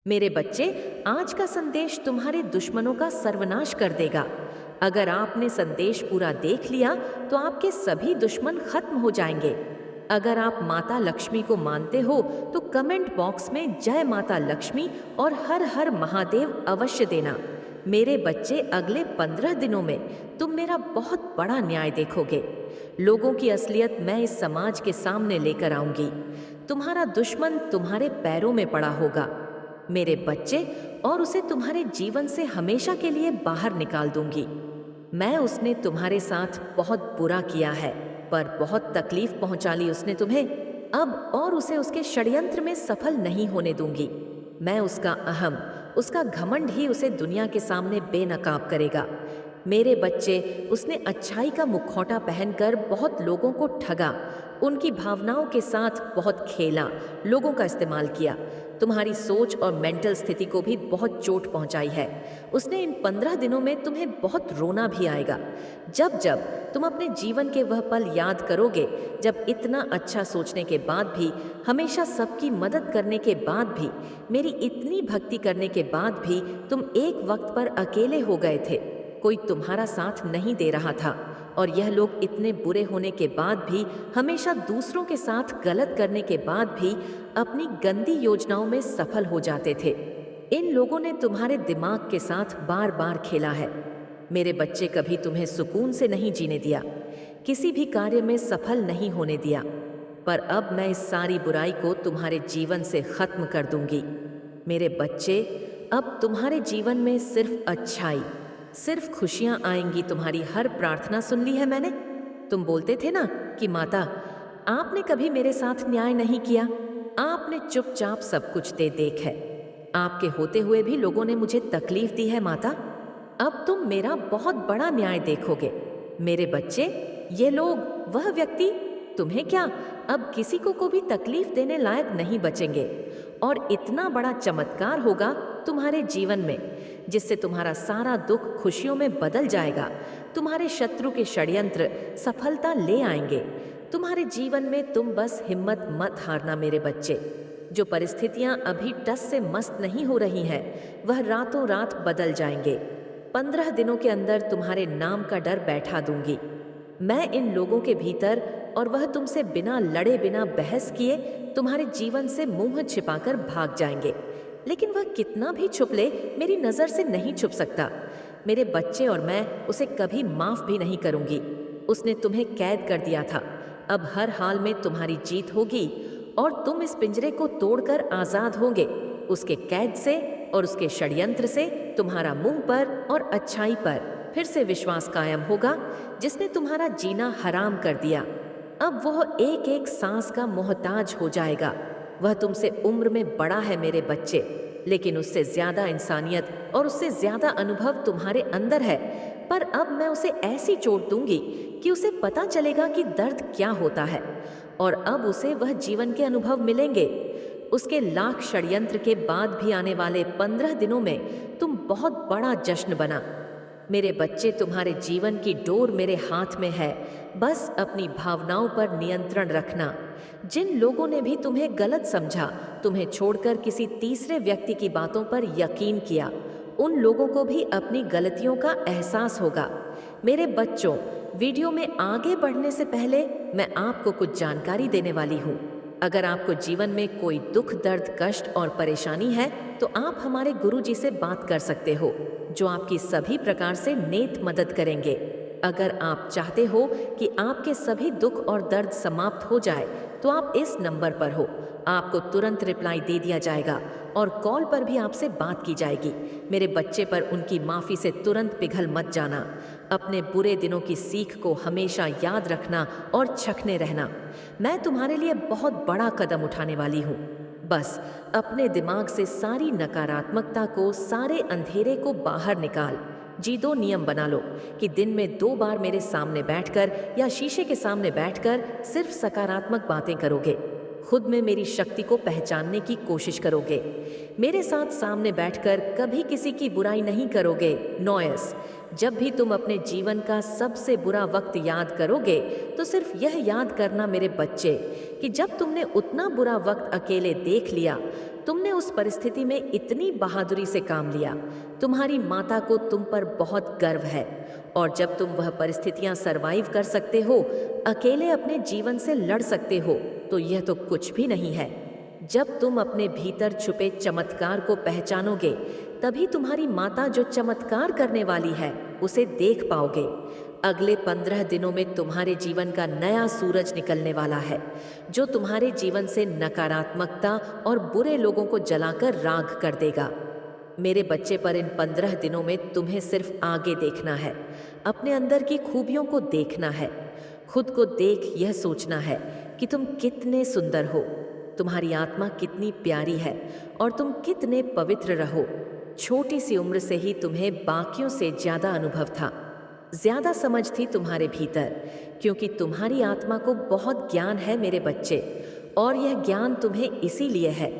मेरे बच्चे, आज का संदेश तुम्हारे दुश्मनों का सर्वनाश कर देगा। अगर आपने संदेश पूरा देख लिया तो आपके सभी दुश्मन खत्म हो जाएंगे। अगर आप माता लक्ष्मी को मानते हो तो कमेंट बॉक्स में जय माता लक्ष्मी और हर हर महादेव अवश्य देना। मेरे बच्चे, अगले 15 दिनों में तुम मेरा बहुत बड़ा न्याय देखोगे। लोगों की असलियत मैं इस समाज के सामने लेकर आऊंगी। तुम्हारा दुश्मन तुम्हारे पैरों में पड़ा होगा मेरे बच्चे, और उसे तुम्हारे जीवन से हमेशा के लिए बाहर निकाल दूंगी। मैं उसने तुम्हारे साथ बहुत बुरा किया है, पर बहुत तकलीफ पहुंचा ली उसने तुम्हें। अब और उसे उसके षड्यंत्र में सफल नहीं होने दूंगी। मैं उसका अहम, उसका घमंड ही उसे दुनिया के सामने बेनकाब करेगा। मेरे बच्चे, उसने अच्छाई का मुखौटा पहनकर बहुत लोगों को ठगा, उनकी भावनाओं के साथ बहुत खेला, लोगों का इस्तेमाल किया। तुम्हारी सोच और मेंटल स्थिति को भी बहुत चोट पहुंचाई है। उसने इन 15 दिनों में तुम्हें बहुत रोना भी आएगा। जब जब तुम अपने जीवन के वह पल याद करोगे जब इतना अच्छा सोचने के बाद भी, हमेशा सबकी मदद करने के बाद भी, मेरी इतनी भक्ति करने के बाद भी तुम एक वक्त पर अकेले हो गए थे, कोई तुम्हारा साथ नहीं दे रहा था, और यह लोग इतने बुरे होने के बाद भी, हमेशा दूसरों के साथ गलत करने के बाद भी अपनी गंदी योजनाओं में सफल हो जाते थे। इन लोगों ने तुम्हारे दिमाग के साथ बार बार खेला है। मेरे बच्चे, कभी तुम्हें सुकून से नहीं जीने दिया, किसी भी कार्य में सफल नहीं होने दिया, पर अब मैं इस सारी बुराई को तुम्हारे जीवन से खत्म कर दूंगी। मेरे बच्चे, अब तुम्हारे जीवन में सिर्फ अच्छाई, सिर्फ खुशियां आएंगी। तुम्हारी हर प्रार्थना सुन ली है मैंने। तुम बोलते थे ना कि माता, आपने कभी मेरे साथ न्याय नहीं किया, आपने चुपचाप सब कुछ दे देख है, आपके होते हुए भी लोगों ने मुझे तकलीफ दी है माता। अब तुम मेरा बहुत बड़ा न्याय देखोगे। मेरे बच्चे, ये लोग, वह व्यक्ति, तुम्हें क्या, अब किसी को भी तकलीफ देने लायक नहीं बचेंगे, और इतना बड़ा चमत्कार होगा तुम्हारे जीवन में जिससे तुम्हारा सारा दुख खुशियों में बदल जाएगा। तुम्हारे शत्रु के षड्यंत्र सफलता ले आएंगे तुम्हारे जीवन में। तुम बस हिम्मत मत हारना मेरे बच्चे। जो परिस्थितियां अभी टस से मस्त नहीं हो रही हैं, वह रातों रात बदल जाएंगे। 15 दिनों के अंदर तुम्हारे नाम का डर बैठा दूंगी मैं इन लोगों के भीतर, और वह तुमसे बिना लड़े, बिना बहस किए तुम्हारे जीवन से मुंह छिपाकर भाग जाएंगे। लेकिन वह कितना भी छुप ले, मेरी नज़र से नहीं छुप सकता मेरे बच्चे, और मैं उसे कभी माफ भी नहीं करूंगी। उसने तुम्हें कैद कर दिया था, अब हर हाल में तुम्हारी जीत होगी, और तुम इस पिंजरे को तोड़कर आजाद होंगे। उसके कैद से और उसके षड्यंत्र से तुम्हारा मुंह पर और अच्छाई पर फिर से विश्वास कायम होगा, जिसने तुम्हारा जीना हराम कर दिया। अब वह एक एक सांस का मोहताज हो जाएगा। वह तुमसे उम्र में बड़ा है मेरे बच्चे, लेकिन उससे ज्यादा इंसानियत और उससे ज्यादा अनुभव तुम्हारे अंदर है। पर अब मैं उसे ऐसी चोट दूंगी कि उसे पता चलेगा कि दर्द क्या होता है, और अब उसे वह जीवन के अनुभव मिलेंगे। उसके लाख षड्यंत्र के बाद भी आने वाले 15 दिनों में तुम बहुत बड़ा जश्न बना मेरे बच्चे। तुम्हारे जीवन की डोर मेरे हाथ में है, बस अपनी भावनाओं पर नियंत्रण रखना। जिन लोगों ने भी तुम्हें गलत समझा, तुम्हें छोड़कर किसी तीसरे व्यक्ति की बातों पर यकीन किया, उन लोगों को भी अपनी गलतियों का एहसास होगा। मेरे बच्चों, वीडियो में आगे बढ़ने से पहले मैं आपको कुछ जानकारी देने वाली हूँ। अगर आपको जीवन में कोई दुख, दर्द, कष्ट और परेशानी है तो आप हमारे गुरुजी से बात कर सकते हो, जो आपकी सभी प्रकार से नेत मदद करेंगे। अगर आप चाहते हो कि आपके सभी दुख और दर्द समाप्त हो जाए तो आप इस नंबर पर हो, आपको तुरंत रिप्लाई दे दिया जाएगा और कॉल पर भी आपसे बात की जाएगी। मेरे बच्चे, पर उनकी माफ़ी से तुरंत पिघल मत जाना। अपने बुरे दिनों की सीख को हमेशा याद रखना और छकने रहना। मैं तुम्हारे लिए बहुत बड़ा कदम उठाने वाली हूँ। बस अपने दिमाग से सारी नकारात्मकता को, सारे अंधेरे को बाहर निकाल। जी 2 नियम बना लो कि दिन में 2 बार मेरे सामने बैठकर या शीशे के सामने बैठकर सिर्फ सकारात्मक बातें करोगे। खुद में मेरी शक्ति को पहचानने की कोशिश करोगे। मेरे साथ सामने बैठकर कभी किसी की बुराई नहीं करोगे। नॉयस, जब भी तुम अपने जीवन का सबसे बुरा वक्त याद करोगे तो सिर्फ यह याद करना मेरे बच्चे कि जब तुमने उतना बुरा वक्त अकेले देख लिया तुमने उस परिस्थिति में इतनी बहादुरी से काम लिया। तुम्हारी माता को तुम पर बहुत गर्व है। और जब तुम वह परिस्थितियां सरवाइव कर सकते हो, अकेले अपने जीवन से लड़ सकते हो, तो यह तो कुछ भी नहीं है। जब तुम अपने भीतर छुपे चमत्कार को पहचानोगे, तभी तुम्हारी माता जो चमत्कार करने वाली है उसे देख पाओगे। अगले 15 दिनों में तुम्हारे जीवन का नया सूरज निकलने वाला है, जो तुम्हारे जीवन से नकारात्मकता और बुरे लोगों को जलाकर राख कर देगा। मेरे बच्चे, पर इन 15 दिनों में तुम्हें सिर्फ आगे देखना है, अपने अंदर की खूबियों को देखना है, खुद को देख यह सोचना है कि तुम कितने सुंदर हो, तुम्हारी आत्मा कितनी प्यारी है और तुम कितने पवित्र रहो। छोटी सी उम्र से ही तुम्हें बाकियों से ज्यादा अनुभव था, ज्यादा समझ थी तुम्हारे भीतर, क्योंकि तुम्हारी आत्मा को बहुत ज्ञान है मेरे बच्चे। और यह ज्ञान तुम्हें इसीलिए है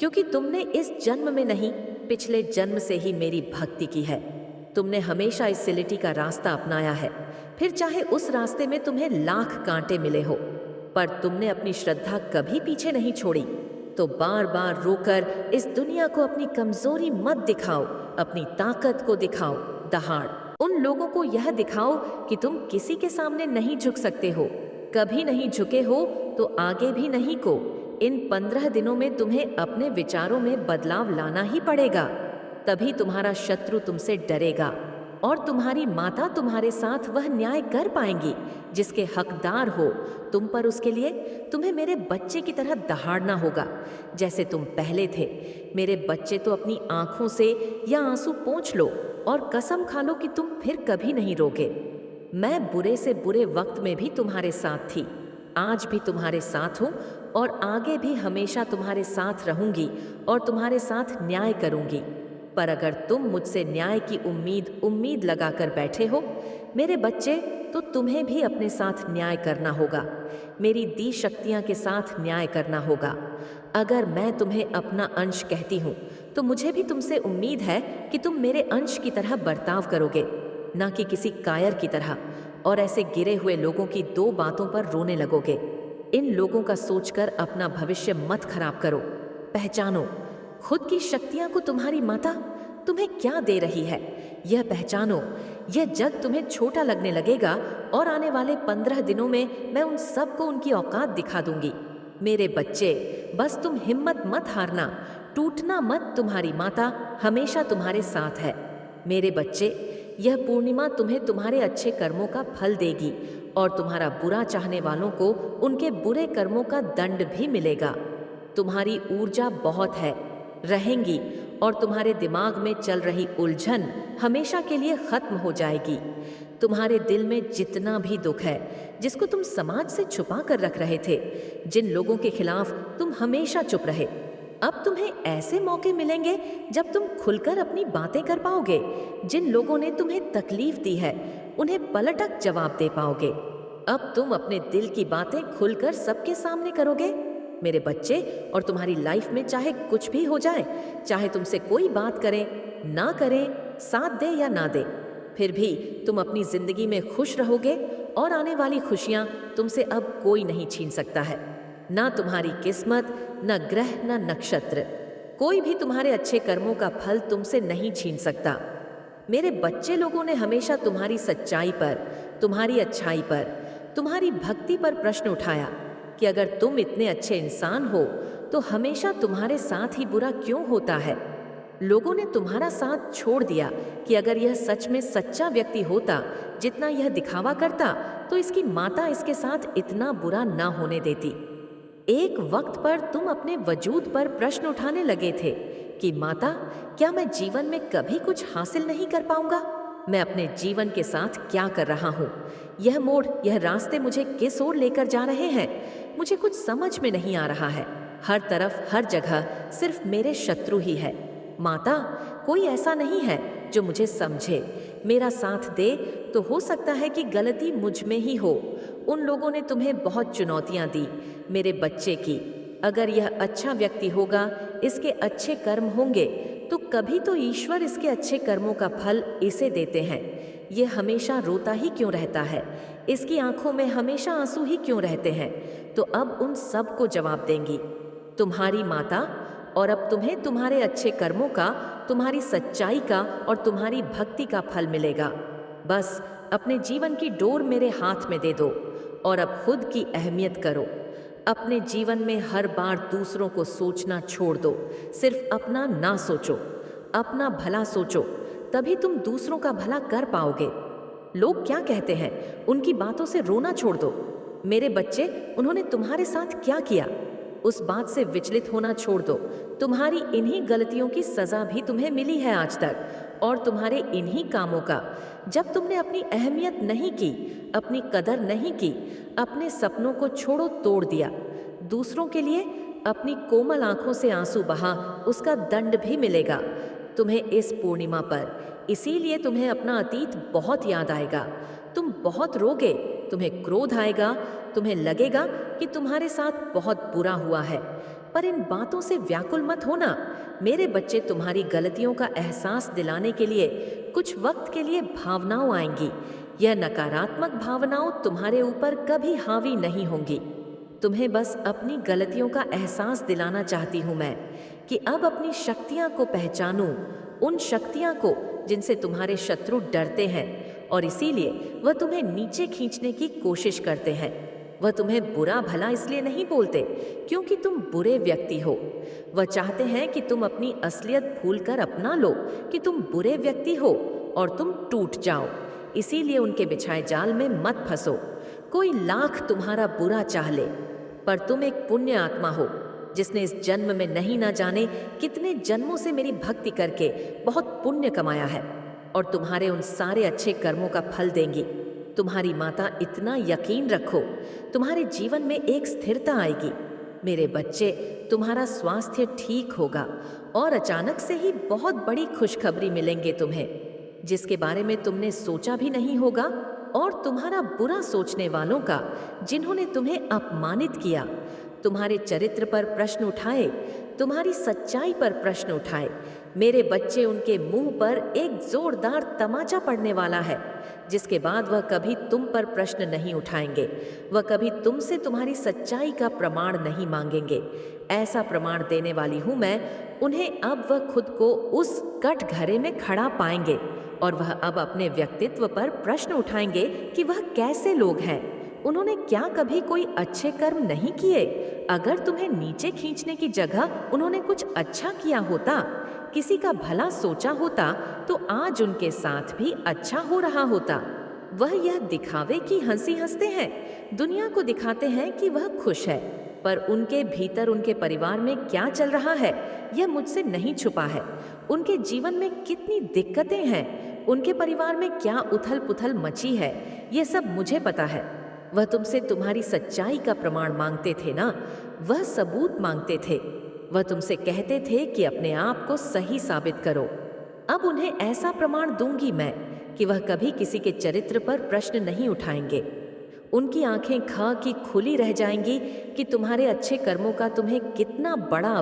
क्योंकि तुमने इस जन्म में नहीं, पिछले जन्म से ही मेरी भक्ति की है। तुमने हमेशा इस सिलिटी का रास्ता अपनाया है, फिर चाहे उस रास्ते में तुम्हें लाख कांटे मिले हो, पर तुमने अपनी श्रद्धा कभी पीछे नहीं छोड़ी। तो बार बार रोकर इस दुनिया को अपनी कमजोरी मत दिखाओ, अपनी ताकत को दिखाओ दहाड़। उन लोगों को यह दिखाओ कि तुम किसी के सामने नहीं झुक सकते हो, कभी नहीं झुके हो तो आगे भी नहीं को। इन 15 दिनों में तुम्हें अपने विचारों में बदलाव लाना ही पड़ेगा, तभी तुम्हारा शत्रु तुमसे डरेगा और तुम्हारी माता तुम्हारे साथ वह न्याय कर पाएंगी जिसके हकदार हो तुम। पर उसके लिए तुम्हें मेरे बच्चे की तरह दहाड़ना होगा जैसे तुम पहले थे। मेरे बच्चे, तो अपनी आंखों से या आंसू पोंछ लो और कसम खा लो कि तुम फिर कभी नहीं रोगे। मैं बुरे से बुरे वक्त में भी तुम्हारे साथ थी, आज भी तुम्हारे साथ हूँ और आगे भी हमेशा तुम्हारे साथ रहूंगी और तुम्हारे साथ न्याय करूंगी। पर अगर तुम मुझसे न्याय की उम्मीद लगाकर बैठे हो मेरे बच्चे, तो तुम्हें भी अपने साथ न्याय करना होगा, मेरी दी शक्तियां के साथ न्याय करना होगा। अगर मैं तुम्हें अपना अंश कहती हूँ तो मुझे भी तुमसे उम्मीद है कि तुम मेरे अंश की तरह बर्ताव करोगे, ना कि किसी कायर की तरह, और ऐसे गिरे हुए लोगों की 2 बातों पर रोने लगोगे। इन लोगों का सोचकर अपना भविष्य मत खराब करो। पहचानो खुद की शक्तियां को तुम्हारी माता तुम्हें क्या दे रही है, यह पहचानो। यह जग तुम्हें छोटा लगने लगेगा और आने वाले 15 दिनों में मैं उन सबको उनकी औकात दिखा दूंगी। मेरे बच्चे, बस तुम हिम्मत मत हारना, टूटना मत, तुम्हारी माता हमेशा तुम्हारे साथ है। मेरे बच्चे, यह पूर्णिमा तुम्हें तुम्हारे अच्छे कर्मों का फल देगी और तुम्हारा बुरा चाहने वालों को उनके बुरे कर्मों का दंड भी मिलेगा। तुम्हारी ऊर्जा बहुत है, रहेंगी, और तुम्हारे दिमाग में चल रही उलझन हमेशा के लिए खत्म हो जाएगी। तुम्हारे दिल में जितना भी दुख है, जिसको तुम समाज से छुपा कर रख रहे थे, जिन लोगों के खिलाफ तुम हमेशा चुप रहे, अब तुम्हें ऐसे मौके मिलेंगे जब तुम खुलकर अपनी बातें कर पाओगे। जिन लोगों ने तुम्हें तकलीफ दी है उन्हें पलटक जवाब दे पाओगे। अब तुम अपने दिल की बातें खुलकर सबके सामने करोगे मेरे बच्चे। और तुम्हारी लाइफ में चाहे कुछ भी हो जाए, चाहे तुमसे कोई बात करे ना करे, साथ दे या ना दे, फिर भी तुम अपनी जिंदगी में खुश रहोगे और आने वाली खुशियां तुमसे अब कोई नहीं छीन सकता है। ना तुम्हारी किस्मत, ना ग्रह, ना नक्षत्र, कोई भी तुम्हारे अच्छे कर्मों का फल तुमसे नहीं छीन सकता। मेरे बच्चे लोगों ने हमेशा तुम्हारी सच्चाई पर, तुम्हारी अच्छाई पर, तुम्हारी भक्ति पर प्रश्न उठाया कि अगर तुम इतने अच्छे इंसान हो तो हमेशा तुम्हारे साथ ही बुरा क्यों होता है। लोगों ने तुम्हारा साथ छोड़ दिया कि अगर यह सच में सच्चा व्यक्ति होता जितना यह दिखावा करता, तो इसकी माता इसके साथ इतना बुरा ना होने देती। एक वक्त पर तुम अपने वजूद पर प्रश्न उठाने लगे थे कि माता, क्या मैं जीवन में कभी कुछ हासिल नहीं कर पाऊंगा? मैं अपने जीवन के साथ क्या कर रहा हूँ? यह मोड़, यह रास्ते मुझे किस ओर लेकर जा रहे हैं? मुझे कुछ समझ में नहीं आ रहा है। हर तरफ, हर जगह सिर्फ मेरे शत्रु ही है। माता, कोई ऐसा नहीं है जो मुझे समझे, मेरा साथ दे। तो हो सकता है कि गलती मुझ में ही हो। उन लोगों ने तुम्हें बहुत चुनौतियां दी मेरे बच्चे की। अगर यह अच्छा व्यक्ति होगा, इसके अच्छे कर्म होंगे, तो कभी तो ईश्वर इसके अच्छे कर्मों का फल इसे देते हैं। ये हमेशा रोता ही क्यों रहता है? इसकी आंखों में हमेशा आंसू ही क्यों रहते हैं? तो अब उन सब को जवाब देंगी तुम्हारी माता और अब तुम्हें तुम्हारे अच्छे कर्मों का, तुम्हारी सच्चाई का और तुम्हारी भक्ति का फल मिलेगा। बस अपने जीवन की डोर मेरे हाथ में दे दो और अब खुद की अहमियत करो। अपने जीवन में हर बार दूसरों को सोचना छोड़ दो, सिर्फ अपना ना सोचो, अपना भला सोचो, तभी तुम दूसरों का भला कर पाओगे। लोग क्या कहते हैं, उनकी बातों से रोना छोड़ दो। मेरे बच्चे, उन्होंने तुम्हारे साथ क्या किया, उस बात से विचलित होना छोड़ दो। तुम्हारी इन्हीं गलतियों की सजा भी तुम्हें मिली है आज तक, और तुम्हारे इन्हीं कामों का, जब तुमने अपनी अहमियत नहीं की, अपनी कदर नहीं की, अपने सपनों को छोड़ो तोड़ दिया, दूसरों के लिए अपनी कोमल आंखों से आंसू बहा, उसका दंड भी मिलेगा तुम्हें इस पूर्णिमा पर। इसीलिए तुम्हें अपना अतीत बहुत याद आएगा, तुम बहुत रोगे, तुम्हें क्रोध आएगा, तुम्हें लगेगा कि तुम्हारे साथ बहुत बुरा हुआ है। पर इन बातों से व्याकुल मत होना। मेरे बच्चे, तुम्हारी गलतियों का एहसास दिलाने के लिए कुछ वक्त के लिए भावनाओं आएंगी। यह नकारात्मक भावनाओं तुम्हारे ऊपर कभी हावी नहीं होंगी। तुम्हें बस अपनी गलतियों का एहसास दिलाना चाहती हूँ मैं, कि अब अपनी शक्तियाँ को पहचानूं, उन शक्तियाँ को जिनसे तुम्हारे शत्रु डरते हैं और इसीलिए वह तुम्हें नीचे खींचने की कोशिश करते हैं। वह तुम्हें बुरा भला इसलिए नहीं बोलते क्योंकि तुम बुरे व्यक्ति हो। वह चाहते हैं कि तुम अपनी असलियत भूलकर अपना लो कि तुम बुरे व्यक्ति हो और तुम टूट जाओ। इसीलिए उनके बिछाए जाल में मत फंसो। कोई लाख तुम्हारा बुरा चाह ले, पर तुम एक पुण्य आत्मा हो जिसने इस जन्म में नहीं ना जाने कितने जन्मों से मेरी भक्ति करके बहुत पुण्य कमाया है, और तुम्हारे उन सारे अच्छे कर्मों का फल देंगी। तुम्हारी माता, इतना यकीन रखो, तुम्हारे जीवन में एक स्थिरता आएगी। मेरे बच्चे, तुम्हारा स्वास्थ्य ठीक होगा और अचानक से ही बहुत बड़ी खुशखबरी मिलेंगे तुम्हें, जिसके बारे में तुमने सोचा भी नहीं होगा। और तुम्हारा बुरा सोचने वालों का, जिन्होंने तुम्हें अपमानित किया, तुम्हारे चरित्र पर प्रश्न उठाए, तुम्हारी सच्चाई पर प्रश्न उठाए, मेरे बच्चे, उनके मुंह पर एक जोरदार तमाचा पड़ने वाला है, जिसके बाद वह कभी तुम पर प्रश्न नहीं उठाएंगे। वह कभी तुमसे तुम्हारी सच्चाई का प्रमाण नहीं मांगेंगे। ऐसा प्रमाण देने वाली हूं मैं उन्हें। अब वह खुद को उस कटघरे में खड़ा पाएंगे और वह अब अपने व्यक्तित्व पर प्रश्न उठाएंगे कि वह कैसे लोग हैं। उन्होंने क्या कभी कोई अच्छे कर्म नहीं किए? अगर तुम्हें नीचे खींचने की जगह उन्होंने कुछ अच्छा किया होता, किसी का भला सोचा होता, तो आज उनके साथ भी अच्छा हो रहा होता। वह यह दिखावे की हंसी हंसते हैं, दुनिया को दिखाते हैं कि वह खुश है, पर उनके भीतर उनके परिवार में क्या चल रहा है यह मुझसे नहीं छुपा है। उनके जीवन में कितनी दिक्कतें हैं, उनके परिवार में क्या उथल पुथल मची है, यह सब मुझे पता है। वह तुमसे तुम्हारी सच्चाई का प्रमाण मांगते थे ना, वह सबूत मांगते थे। वह तुमसे कहते थे कि अपने आप को सही साबित करो। अब उन्हें ऐसा प्रमाण दूंगी मैं कि वह कभी किसी के चरित्र पर प्रश्न नहीं उठाएंगे। उनकी आंखें खा की खुली रह जाएंगी कि तुम्हारे अच्छे कर्मों का तुम्हें कितना बड़ा